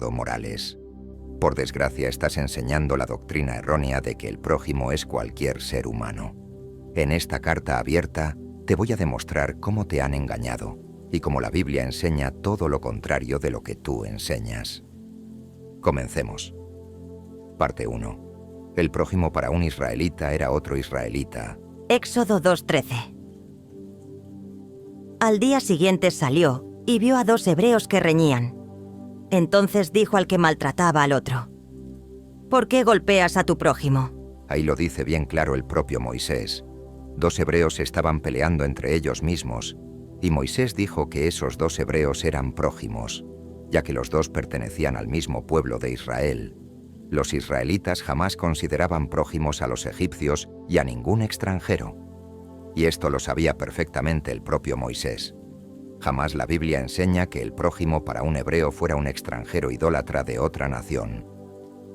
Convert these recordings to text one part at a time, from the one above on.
Ricardo Morales. Por desgracia, estás enseñando la doctrina errónea de que el prójimo es cualquier ser humano. En esta carta abierta, te voy a demostrar cómo te han engañado y cómo la Biblia enseña todo lo contrario de lo que tú enseñas. Comencemos. Parte 1. El prójimo para un israelita era otro israelita. Éxodo 2:13. Al día siguiente salió y vio a 2 hebreos que reñían. Entonces dijo al que maltrataba al otro: ¿Por qué golpeas a tu prójimo? Ahí lo dice bien claro el propio Moisés. 2 hebreos estaban peleando entre ellos mismos, y Moisés dijo que esos 2 hebreos eran prójimos, ya que los 2 pertenecían al mismo pueblo de Israel. Los israelitas jamás consideraban prójimos a los egipcios y a ningún extranjero. Y esto lo sabía perfectamente el propio Moisés. Jamás la Biblia enseña que el prójimo para un hebreo fuera un extranjero idólatra de otra nación.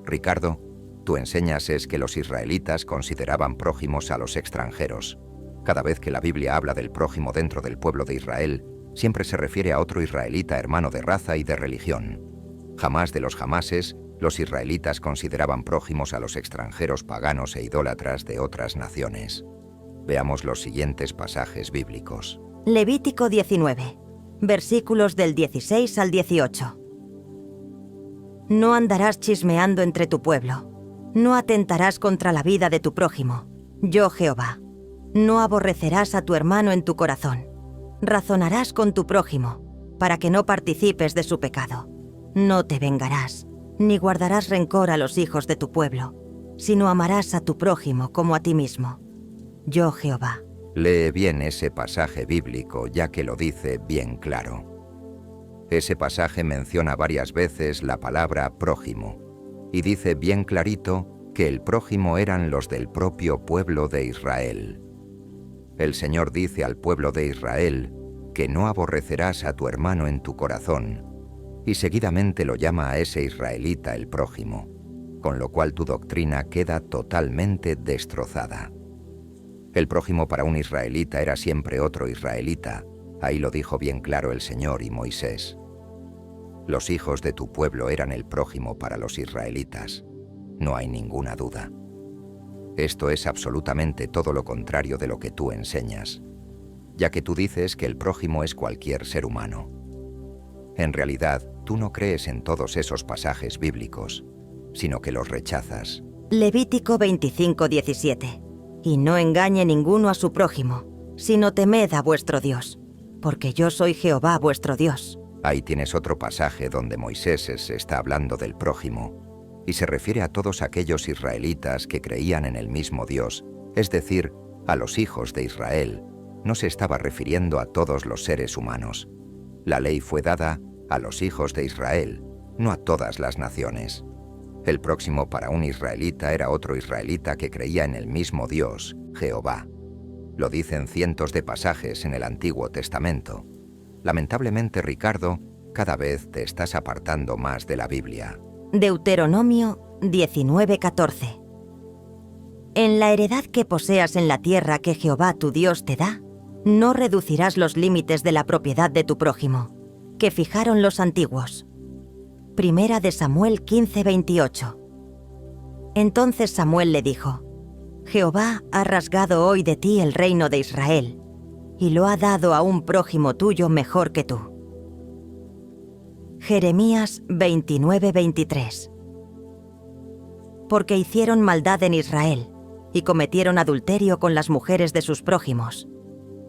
Ricardo, tú enseñas es que los israelitas consideraban prójimos a los extranjeros. Cada vez que la Biblia habla del prójimo dentro del pueblo de Israel, siempre se refiere a otro israelita hermano de raza y de religión. Jamás de los jamases, los israelitas consideraban prójimos a los extranjeros paganos e idólatras de otras naciones. Veamos los siguientes pasajes bíblicos. Levítico 19, versículos del 16 al 18. No andarás chismeando entre tu pueblo. No atentarás contra la vida de tu prójimo. Yo, Jehová. No aborrecerás a tu hermano en tu corazón. Razonarás con tu prójimo, para que no participes de su pecado. No te vengarás, ni guardarás rencor a los hijos de tu pueblo, sino amarás a tu prójimo como a ti mismo. Yo, Jehová. Lee bien ese pasaje bíblico, ya que lo dice bien claro. Ese pasaje menciona varias veces la palabra prójimo, y dice bien clarito que el prójimo eran los del propio pueblo de Israel. El Señor dice al pueblo de Israel que no aborrecerás a tu hermano en tu corazón, y seguidamente lo llama a ese israelita el prójimo, con lo cual tu doctrina queda totalmente destrozada. El prójimo para un israelita era siempre otro israelita. Ahí lo dijo bien claro el Señor y Moisés. Los hijos de tu pueblo eran el prójimo para los israelitas. No hay ninguna duda. Esto es absolutamente todo lo contrario de lo que tú enseñas, ya que tú dices que el prójimo es cualquier ser humano. En realidad, tú no crees en todos esos pasajes bíblicos, sino que los rechazas. Levítico 25:17. Y no engañe ninguno a su prójimo, sino temed a vuestro Dios, porque yo soy Jehová vuestro Dios. Ahí tienes otro pasaje donde Moisés se está hablando del prójimo, y se refiere a todos aquellos israelitas que creían en el mismo Dios, es decir, a los hijos de Israel. No se estaba refiriendo a todos los seres humanos. La ley fue dada a los hijos de Israel, no a todas las naciones. El próximo para un israelita era otro israelita que creía en el mismo Dios, Jehová. Lo dicen cientos de pasajes en el Antiguo Testamento. Lamentablemente, Ricardo, cada vez te estás apartando más de la Biblia. Deuteronomio 19:14. En la heredad que poseas en la tierra que Jehová tu Dios te da, no reducirás los límites de la propiedad de tu prójimo, que fijaron los antiguos. Primera de Samuel 15:28. Entonces Samuel le dijo: Jehová ha rasgado hoy de ti el reino de Israel, y lo ha dado a un prójimo tuyo mejor que tú. Jeremías 29:23. Porque hicieron maldad en Israel, y cometieron adulterio con las mujeres de sus prójimos,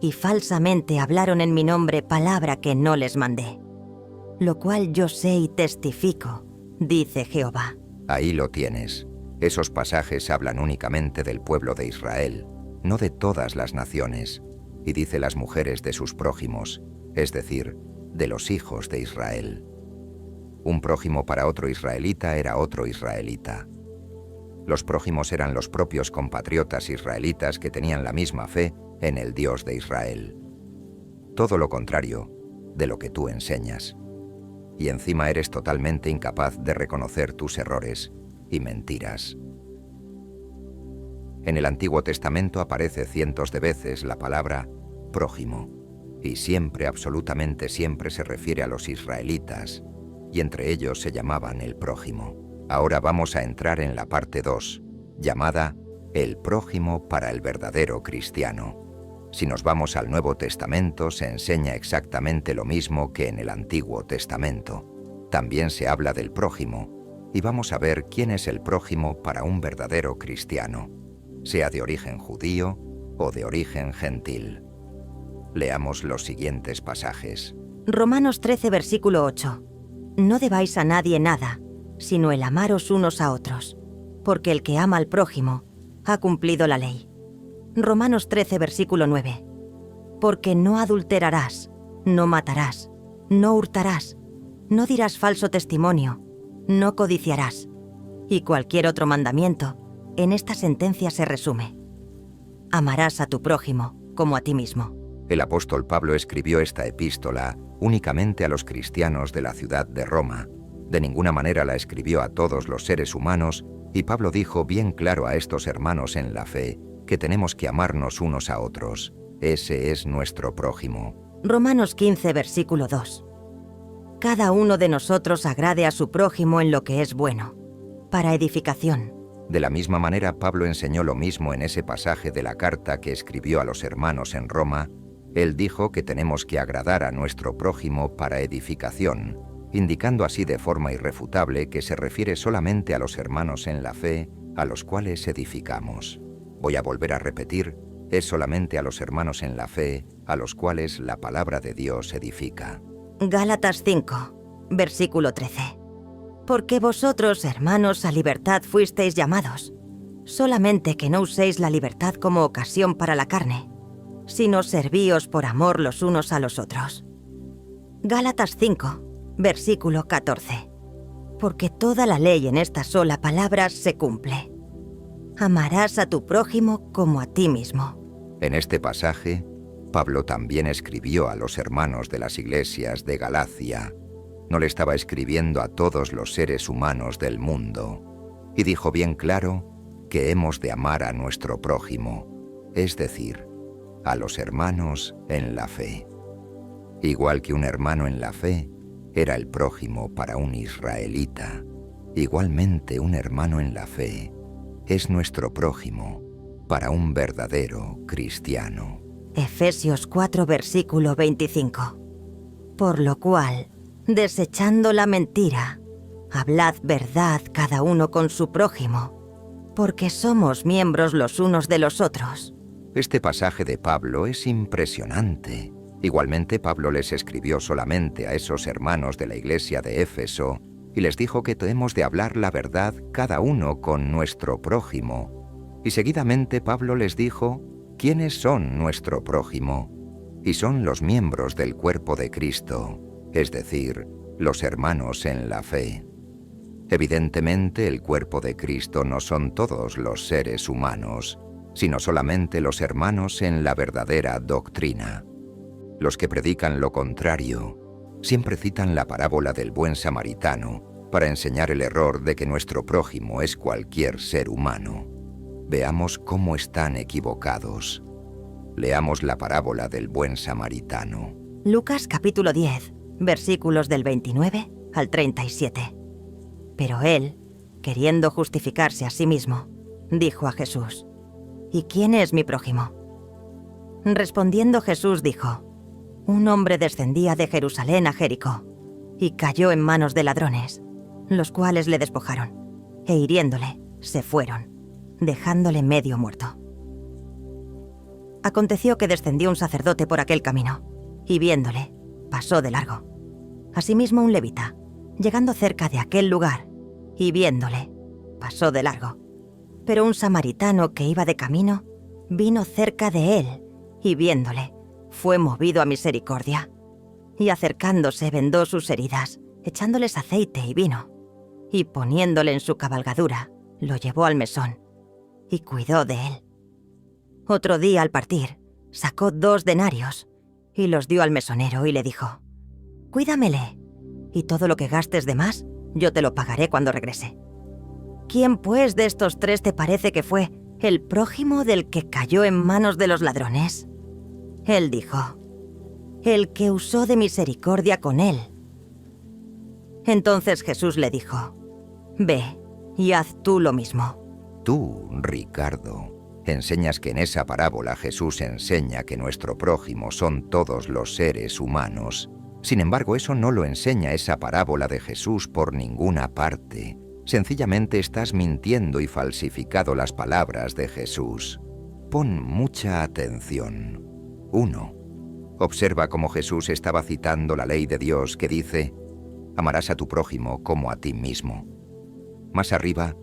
y falsamente hablaron en mi nombre palabra que no les mandé. Lo cual yo sé y testifico, dice Jehová. Ahí lo tienes. Esos pasajes hablan únicamente del pueblo de Israel, no de todas las naciones, y dice las mujeres de sus prójimos, es decir, de los hijos de Israel. Un prójimo para otro israelita era otro israelita. Los prójimos eran los propios compatriotas israelitas que tenían la misma fe en el Dios de Israel. Todo lo contrario de lo que tú enseñas. Y encima eres totalmente incapaz de reconocer tus errores y mentiras. En el Antiguo Testamento aparece cientos de veces la palabra prójimo, y siempre, absolutamente siempre se refiere a los israelitas, y entre ellos se llamaban el prójimo. Ahora vamos a entrar en la parte 2, llamada el prójimo para el verdadero cristiano. Si nos vamos al Nuevo Testamento, se enseña exactamente lo mismo que en el Antiguo Testamento. También se habla del prójimo, y vamos a ver quién es el prójimo para un verdadero cristiano, sea de origen judío o de origen gentil. Leamos los siguientes pasajes. Romanos 13, versículo 8. No debáis a nadie nada, sino el amaros unos a otros, porque el que ama al prójimo ha cumplido la ley. Romanos 13, versículo 9. Porque no adulterarás, no matarás, no hurtarás, no dirás falso testimonio, no codiciarás. Y cualquier otro mandamiento, en esta sentencia se resume: amarás a tu prójimo como a ti mismo. El apóstol Pablo escribió esta epístola únicamente a los cristianos de la ciudad de Roma. De ninguna manera la escribió a todos los seres humanos, y Pablo dijo bien claro a estos hermanos en la fe que tenemos que amarnos unos a otros. Ese es nuestro prójimo. Romanos 15, versículo 2. Cada uno de nosotros agrade a su prójimo en lo que es bueno, para edificación. De la misma manera, Pablo enseñó lo mismo en ese pasaje de la carta que escribió a los hermanos en Roma. Él dijo que tenemos que agradar a nuestro prójimo para edificación, indicando así de forma irrefutable que se refiere solamente a los hermanos en la fe, a los cuales edificamos. Voy a volver a repetir, es solamente a los hermanos en la fe, a los cuales la palabra de Dios edifica. Gálatas 5, versículo 13. Porque vosotros, hermanos, a libertad fuisteis llamados, solamente que no uséis la libertad como ocasión para la carne, sino servíos por amor los unos a los otros. Gálatas 5, versículo 14. Porque toda la ley en esta sola palabra se cumple: amarás a tu prójimo como a ti mismo. En este pasaje, Pablo también escribió a los hermanos de las iglesias de Galacia. No le estaba escribiendo a todos los seres humanos del mundo. Y dijo bien claro que hemos de amar a nuestro prójimo, es decir, a los hermanos en la fe. Igual que un hermano en la fe era el prójimo para un israelita, igualmente un hermano en la fe es nuestro prójimo para un verdadero cristiano. Efesios 4, versículo 25. Por lo cual, desechando la mentira, hablad verdad cada uno con su prójimo, porque somos miembros los unos de los otros. Este pasaje de Pablo es impresionante. Igualmente, Pablo les escribió solamente a esos hermanos de la iglesia de Éfeso y les dijo que tenemos de hablar la verdad cada uno con nuestro prójimo. Y seguidamente Pablo les dijo quiénes son nuestro prójimo, y son los miembros del cuerpo de Cristo, es decir, los hermanos en la fe. Evidentemente, el cuerpo de Cristo no son todos los seres humanos, sino solamente los hermanos en la verdadera doctrina. Los que predican lo contrario siempre citan la parábola del buen samaritano para enseñar el error de que nuestro prójimo es cualquier ser humano. Veamos cómo están equivocados. Leamos la parábola del buen samaritano. Lucas capítulo 10, versículos del 29 al 37. Pero él, queriendo justificarse a sí mismo, dijo a Jesús: ¿Y quién es mi prójimo? Respondiendo Jesús dijo: Un hombre descendía de Jerusalén a Jericó, y cayó en manos de ladrones, los cuales le despojaron, e hiriéndole, se fueron, dejándole medio muerto. Aconteció que descendió un sacerdote por aquel camino, y viéndole, pasó de largo. Asimismo un levita, llegando cerca de aquel lugar, y viéndole, pasó de largo. Pero un samaritano que iba de camino, vino cerca de él, y viéndole, fue movido a misericordia. Y acercándose vendó sus heridas, echándoles aceite y vino, y poniéndole en su cabalgadura, lo llevó al mesón, y cuidó de él. Otro día al partir, sacó 2 denarios, y los dio al mesonero y le dijo: Cuídamele, y todo lo que gastes de más, yo te lo pagaré cuando regrese. ¿Quién pues de estos 3 te parece que fue el prójimo del que cayó en manos de los ladrones? Él dijo: El que usó de misericordia con él. Entonces Jesús le dijo: «Ve y haz tú lo mismo». Tú, Ricardo, enseñas que en esa parábola Jesús enseña que nuestro prójimo son todos los seres humanos. Sin embargo, eso no lo enseña esa parábola de Jesús por ninguna parte. Sencillamente estás mintiendo y falsificado las palabras de Jesús. Pon mucha atención. 1. Observa cómo Jesús estaba citando la ley de Dios que dice: amarás a tu prójimo como a ti mismo. Más arriba,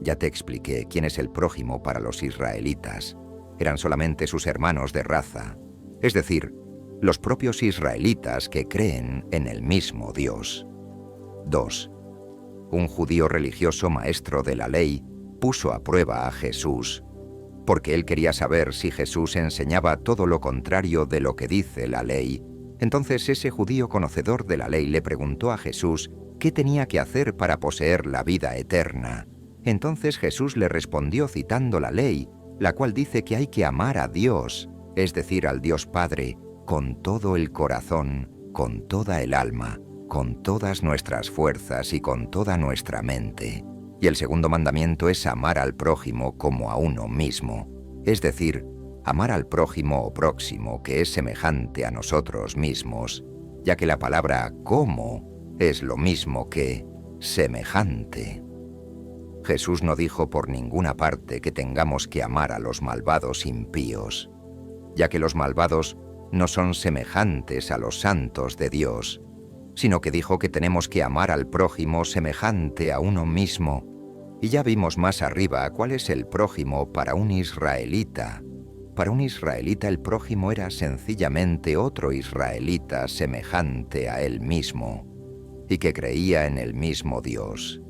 ya te expliqué quién es el prójimo para los israelitas. Eran solamente sus hermanos de raza, es decir, los propios israelitas que creen en el mismo Dios. 2. Un judío religioso maestro de la ley puso a prueba a Jesús, porque él quería saber si Jesús enseñaba todo lo contrario de lo que dice la ley. Entonces ese judío conocedor de la ley le preguntó a Jesús qué tenía que hacer para poseer la vida eterna. Entonces Jesús le respondió citando la ley, la cual dice que hay que amar a Dios, es decir, al Dios Padre, con todo el corazón, con toda el alma, con todas nuestras fuerzas y con toda nuestra mente. Y el segundo mandamiento es amar al prójimo como a uno mismo, es decir, amar al prójimo o próximo que es semejante a nosotros mismos, ya que la palabra como es lo mismo que semejante. Jesús no dijo por ninguna parte que tengamos que amar a los malvados impíos, ya que los malvados no son semejantes a los santos de Dios, sino que dijo que tenemos que amar al prójimo semejante a uno mismo. Y ya vimos más arriba cuál es el prójimo para un israelita. Para un israelita el prójimo era sencillamente otro israelita semejante a él mismo, y que creía en el mismo Dios.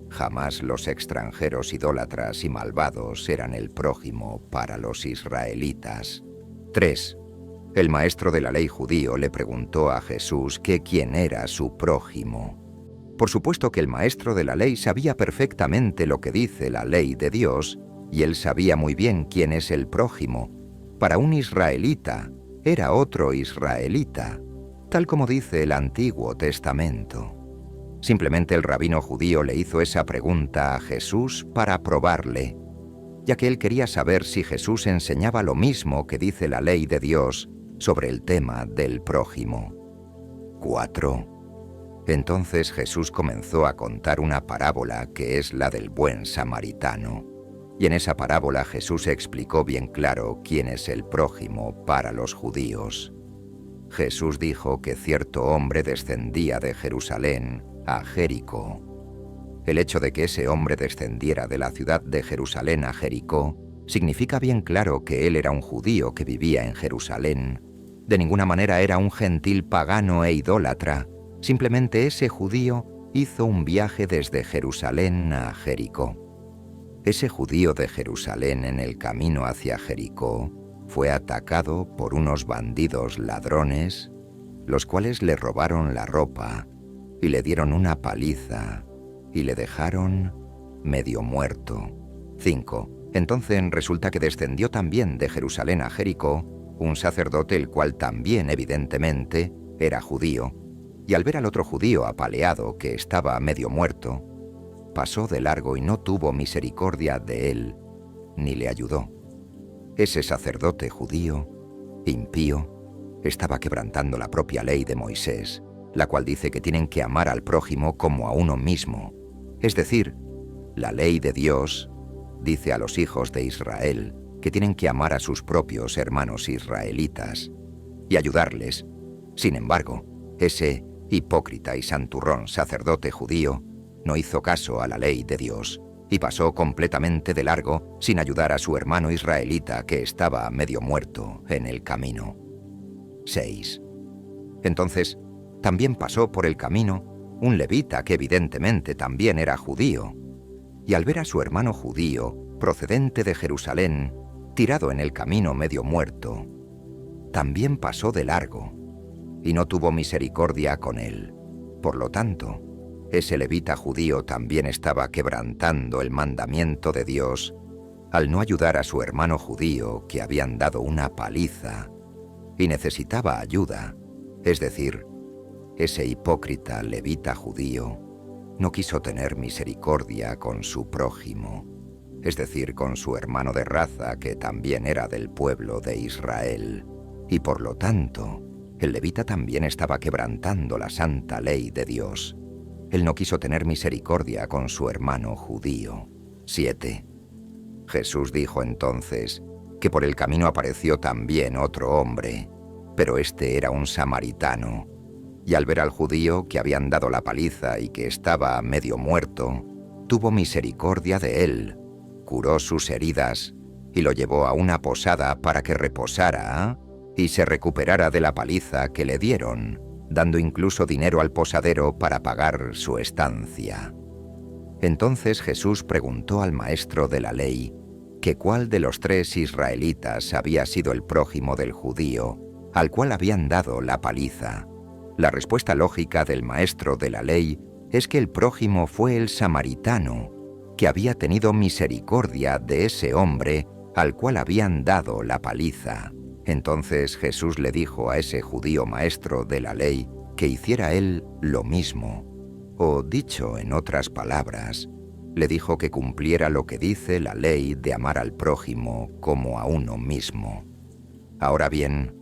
Jamás los extranjeros idólatras y malvados eran el prójimo para los israelitas. 3. El maestro de la ley judío le preguntó a Jesús que quién era su prójimo. Por supuesto que el maestro de la ley sabía perfectamente lo que dice la ley de Dios, y él sabía muy bien quién es el prójimo. Para un israelita, era otro israelita, tal como dice el Antiguo Testamento. Simplemente el rabino judío le hizo esa pregunta a Jesús para probarle, ya que él quería saber si Jesús enseñaba lo mismo que dice la ley de Dios sobre el tema del prójimo. 4. Entonces Jesús comenzó a contar una parábola que es la del buen samaritano. Y en esa parábola Jesús explicó bien claro quién es el prójimo para los judíos. Jesús dijo que cierto hombre descendía de Jerusalén a Jericó. El hecho de que ese hombre descendiera de la ciudad de Jerusalén a Jericó significa bien claro que él era un judío que vivía en Jerusalén. De ninguna manera era un gentil pagano e idólatra. Simplemente ese judío hizo un viaje desde Jerusalén a Jericó. Ese judío de Jerusalén en el camino hacia Jericó fue atacado por unos bandidos ladrones, los cuales le robaron la ropa y le dieron una paliza y le dejaron medio muerto. 5. Entonces resulta que descendió también de Jerusalén a Jericó un sacerdote, el cual también evidentemente era judío, y al ver al otro judío apaleado que estaba medio muerto, pasó de largo y no tuvo misericordia de él, ni le ayudó. Ese sacerdote judío, impío, estaba quebrantando la propia ley de Moisés, la cual dice que tienen que amar al prójimo como a uno mismo. Es decir, la ley de Dios dice a los hijos de Israel que tienen que amar a sus propios hermanos israelitas y ayudarles. Sin embargo, ese hipócrita y santurrón sacerdote judío no hizo caso a la ley de Dios y pasó completamente de largo sin ayudar a su hermano israelita que estaba medio muerto en el camino. 6. Entonces, también pasó por el camino un levita que evidentemente también era judío, y al ver a su hermano judío, procedente de Jerusalén, tirado en el camino medio muerto, también pasó de largo, y no tuvo misericordia con él. Por lo tanto, ese levita judío también estaba quebrantando el mandamiento de Dios al no ayudar a su hermano judío que habían dado una paliza y necesitaba ayuda, es decir, ese hipócrita levita judío, no quiso tener misericordia con su prójimo, es decir, con su hermano de raza que también era del pueblo de Israel, y por lo tanto, el levita también estaba quebrantando la santa ley de Dios. Él no quiso tener misericordia con su hermano judío. 7. Jesús dijo entonces que por el camino apareció también otro hombre, pero este era un samaritano, y al ver al judío que habían dado la paliza y que estaba medio muerto, tuvo misericordia de él, curó sus heridas y lo llevó a una posada para que reposara y se recuperara de la paliza que le dieron, dando incluso dinero al posadero para pagar su estancia. Entonces Jesús preguntó al maestro de la ley que cuál de los 3 israelitas había sido el prójimo del judío, al cual habían dado la paliza. La respuesta lógica del maestro de la ley es que el prójimo fue el samaritano, que había tenido misericordia de ese hombre al cual habían dado la paliza. Entonces Jesús le dijo a ese judío maestro de la ley que hiciera él lo mismo, o dicho en otras palabras, le dijo que cumpliera lo que dice la ley de amar al prójimo como a uno mismo. Ahora bien,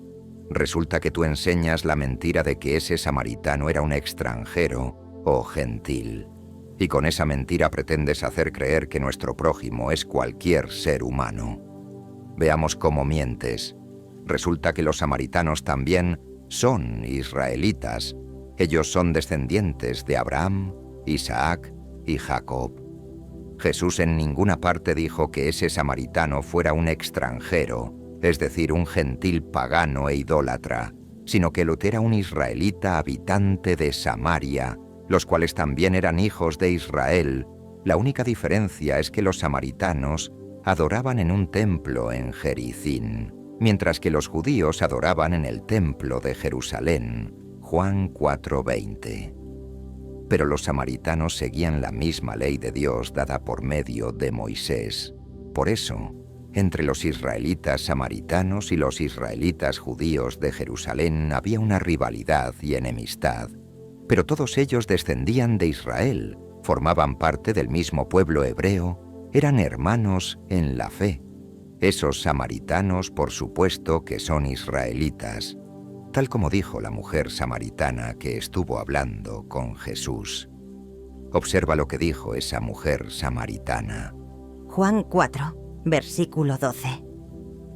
resulta que tú enseñas la mentira de que ese samaritano era un extranjero o gentil, y con esa mentira pretendes hacer creer que nuestro prójimo es cualquier ser humano. Veamos cómo mientes. Resulta que los samaritanos también son israelitas. Ellos son descendientes de Abraham, Isaac y Jacob. Jesús en ninguna parte dijo que ese samaritano fuera un extranjero, es decir, un gentil pagano e idólatra, sino que Lot era un israelita habitante de Samaria, los cuales también eran hijos de Israel. La única diferencia es que los samaritanos adoraban en un templo en Jericín, mientras que los judíos adoraban en el templo de Jerusalén. Juan 4:20. Pero los samaritanos seguían la misma ley de Dios dada por medio de Moisés. Por eso, entre los israelitas samaritanos y los israelitas judíos de Jerusalén había una rivalidad y enemistad. Pero todos ellos descendían de Israel, formaban parte del mismo pueblo hebreo, eran hermanos en la fe. Esos samaritanos, por supuesto, que son israelitas, tal como dijo la mujer samaritana que estuvo hablando con Jesús. Observa lo que dijo esa mujer samaritana. Juan 4, versículo 12.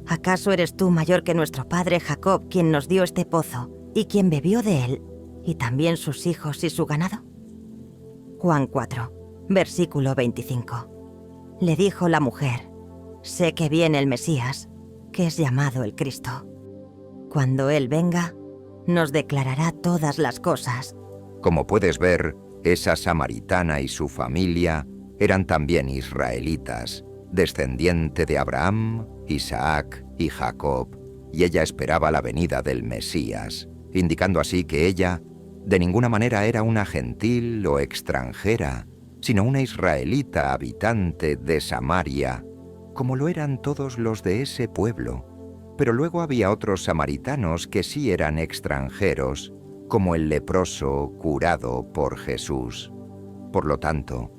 ¿Acaso eres tú mayor que nuestro padre Jacob, quien nos dio este pozo, y quien bebió de él, y también sus hijos y su ganado? Juan 4, versículo 25. Le dijo la mujer: sé que viene el Mesías, que es llamado el Cristo. Cuando Él venga, nos declarará todas las cosas. Como puedes ver, esa samaritana y su familia eran también israelitas, descendiente de Abraham, Isaac y Jacob, y ella esperaba la venida del Mesías, indicando así que ella de ninguna manera era una gentil o extranjera, sino una israelita habitante de Samaria, como lo eran todos los de ese pueblo. Pero luego había otros samaritanos que sí eran extranjeros, como el leproso curado por Jesús. Por lo tanto,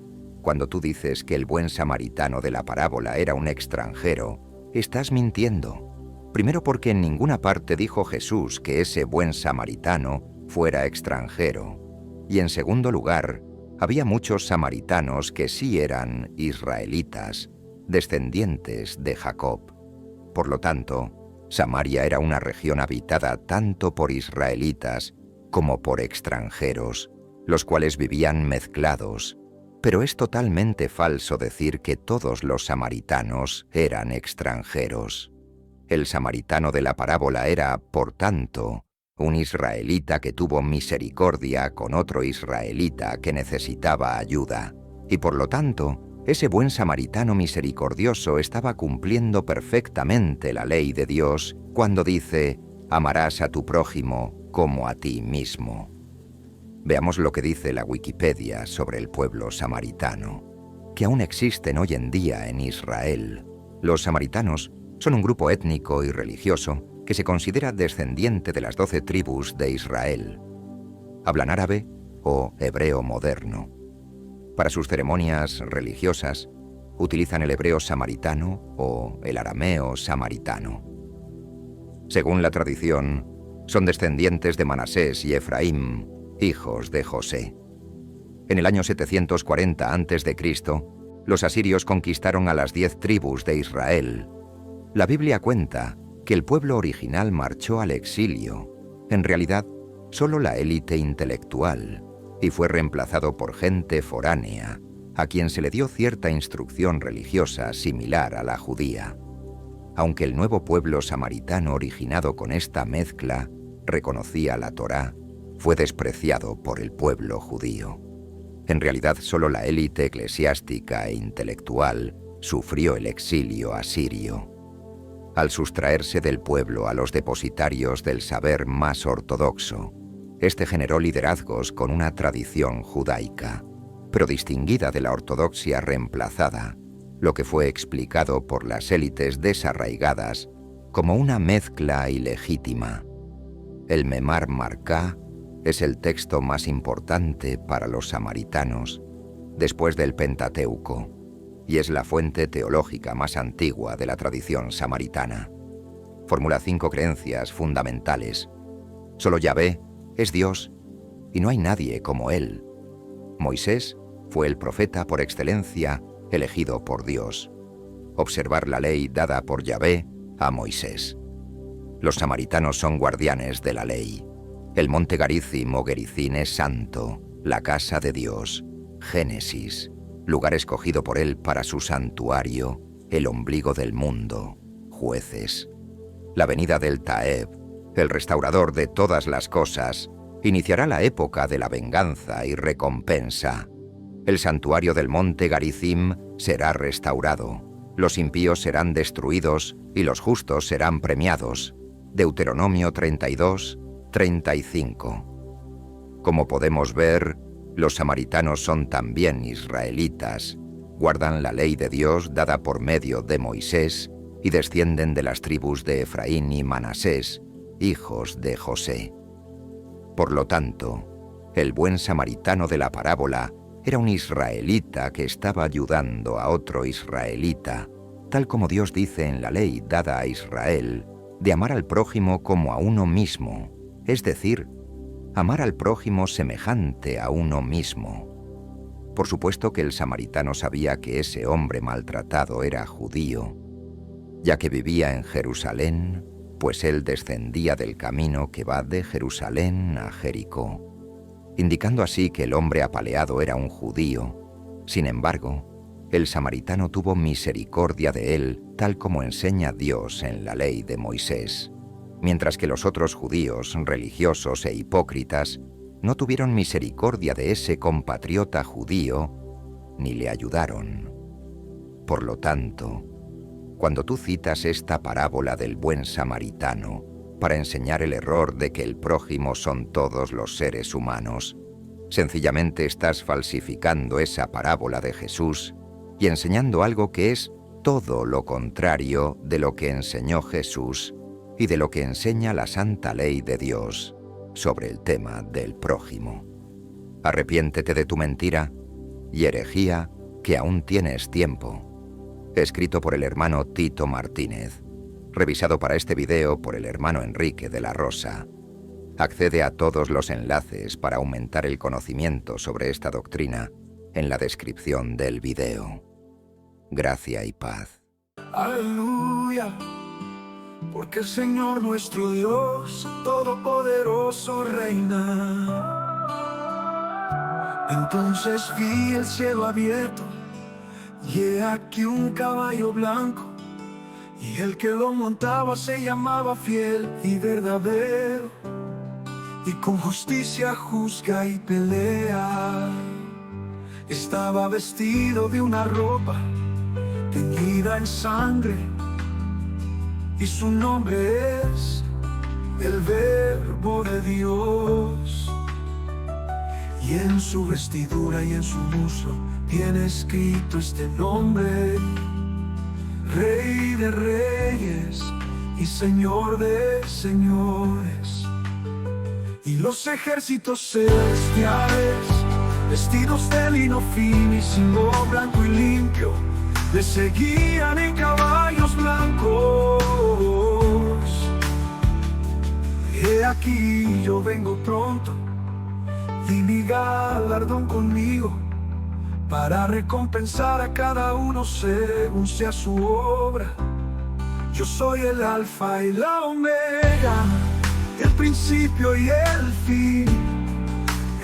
cuando tú dices que el buen samaritano de la parábola era un extranjero, estás mintiendo. Primero porque en ninguna parte dijo Jesús que ese buen samaritano fuera extranjero. Y en segundo lugar, había muchos samaritanos que sí eran israelitas, descendientes de Jacob. Por lo tanto, Samaria era una región habitada tanto por israelitas como por extranjeros, los cuales vivían mezclados. Pero es totalmente falso decir que todos los samaritanos eran extranjeros. El samaritano de la parábola era, por tanto, un israelita que tuvo misericordia con otro israelita que necesitaba ayuda, y por lo tanto, ese buen samaritano misericordioso estaba cumpliendo perfectamente la ley de Dios cuando dice: amarás a tu prójimo como a ti mismo. Veamos lo que dice la Wikipedia sobre el pueblo samaritano, que aún existen hoy en día en Israel. Los samaritanos son un grupo étnico y religioso que se considera descendiente de las 12 tribus de Israel. Hablan árabe o hebreo moderno. Para sus ceremonias religiosas, utilizan el hebreo samaritano o el arameo samaritano. Según la tradición, son descendientes de Manasés y Efraín, hijos de José. En el año 740 a.C., los asirios conquistaron a las 10 tribus de Israel. La Biblia cuenta que el pueblo original marchó al exilio, en realidad solo la élite intelectual, y fue reemplazado por gente foránea, a quien se le dio cierta instrucción religiosa similar a la judía. Aunque el nuevo pueblo samaritano originado con esta mezcla reconocía la Torá, fue despreciado por el pueblo judío. En realidad, solo la élite eclesiástica e intelectual sufrió el exilio asirio. Al sustraerse del pueblo a los depositarios del saber más ortodoxo, este generó liderazgos con una tradición judaica, pero distinguida de la ortodoxia reemplazada, lo que fue explicado por las élites desarraigadas como una mezcla ilegítima. El Memar Marcá es el texto más importante para los samaritanos después del Pentateuco, y es la fuente teológica más antigua de la tradición samaritana. Formula 5 creencias fundamentales. Solo Yahvé es Dios y no hay nadie como Él. Moisés fue el profeta por excelencia elegido por Dios. Observar la ley dada por Yahvé a Moisés. Los samaritanos son guardianes de la ley. El monte Garizim o Gerizim es santo, la casa de Dios. Génesis, lugar escogido por Él para su santuario, el ombligo del mundo. Jueces. La venida del Taeb, el restaurador de todas las cosas, iniciará la época de la venganza y recompensa. El santuario del monte Garizim será restaurado. Los impíos serán destruidos y los justos serán premiados. Deuteronomio 32, 35. Como podemos ver, los samaritanos son también israelitas, guardan la ley de Dios dada por medio de Moisés y descienden de las tribus de Efraín y Manasés, hijos de José. Por lo tanto, el buen samaritano de la parábola era un israelita que estaba ayudando a otro israelita, tal como Dios dice en la ley dada a Israel, de amar al prójimo como a uno mismo, es decir, amar al prójimo semejante a uno mismo. Por supuesto que el samaritano sabía que ese hombre maltratado era judío, ya que vivía en Jerusalén, pues él descendía del camino que va de Jerusalén a Jericó, indicando así que el hombre apaleado era un judío. Sin embargo, el samaritano tuvo misericordia de él, tal como enseña Dios en la ley de Moisés, mientras que los otros judíos, religiosos e hipócritas, no tuvieron misericordia de ese compatriota judío, ni le ayudaron. Por lo tanto, cuando tú citas esta parábola del buen samaritano para enseñar el error de que el prójimo son todos los seres humanos, sencillamente estás falsificando esa parábola de Jesús y enseñando algo que es todo lo contrario de lo que enseñó Jesús y de lo que enseña la santa ley de Dios sobre el tema del prójimo. Arrepiéntete de tu mentira y herejía, que aún tienes tiempo. Escrito por el hermano Tito Martínez, revisado para este video por el hermano Enrique de la Rosa. Accede a todos los enlaces para aumentar el conocimiento sobre esta doctrina en la descripción del video. Gracia y paz. Aleluya, porque el Señor nuestro Dios Todopoderoso reina. Entonces vi el cielo abierto, y he aquí un caballo blanco, y el que lo montaba se llamaba Fiel y Verdadero, y con justicia juzga y pelea. Estaba vestido de una ropa teñida en sangre, y su nombre es el Verbo de Dios. Y en su vestidura y en su muslo tiene escrito este nombre: Rey de Reyes y Señor de Señores. y los ejércitos celestiales, vestidos de lino finísimo, blanco y limpio, le seguían en caballos blancos. He aquí yo vengo pronto, y mi galardón conmigo, para recompensar a cada uno según sea su obra. Yo soy el alfa y la omega, el principio y el fin,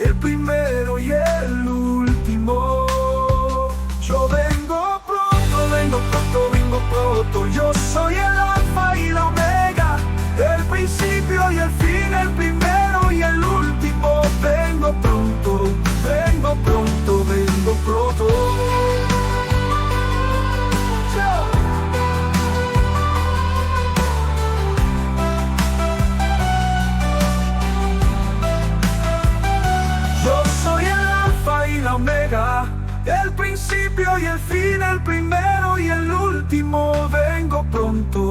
el primero y el último. Yo vengo pronto, vengo pronto, vengo pronto. Yo soy el alfa y la omega, el principio y el fin, el primero y el último. Vengo pronto, vengo pronto, vengo pronto. Yo soy el alfa y la omega, el principio y el fin, el primero y el último. Vengo pronto.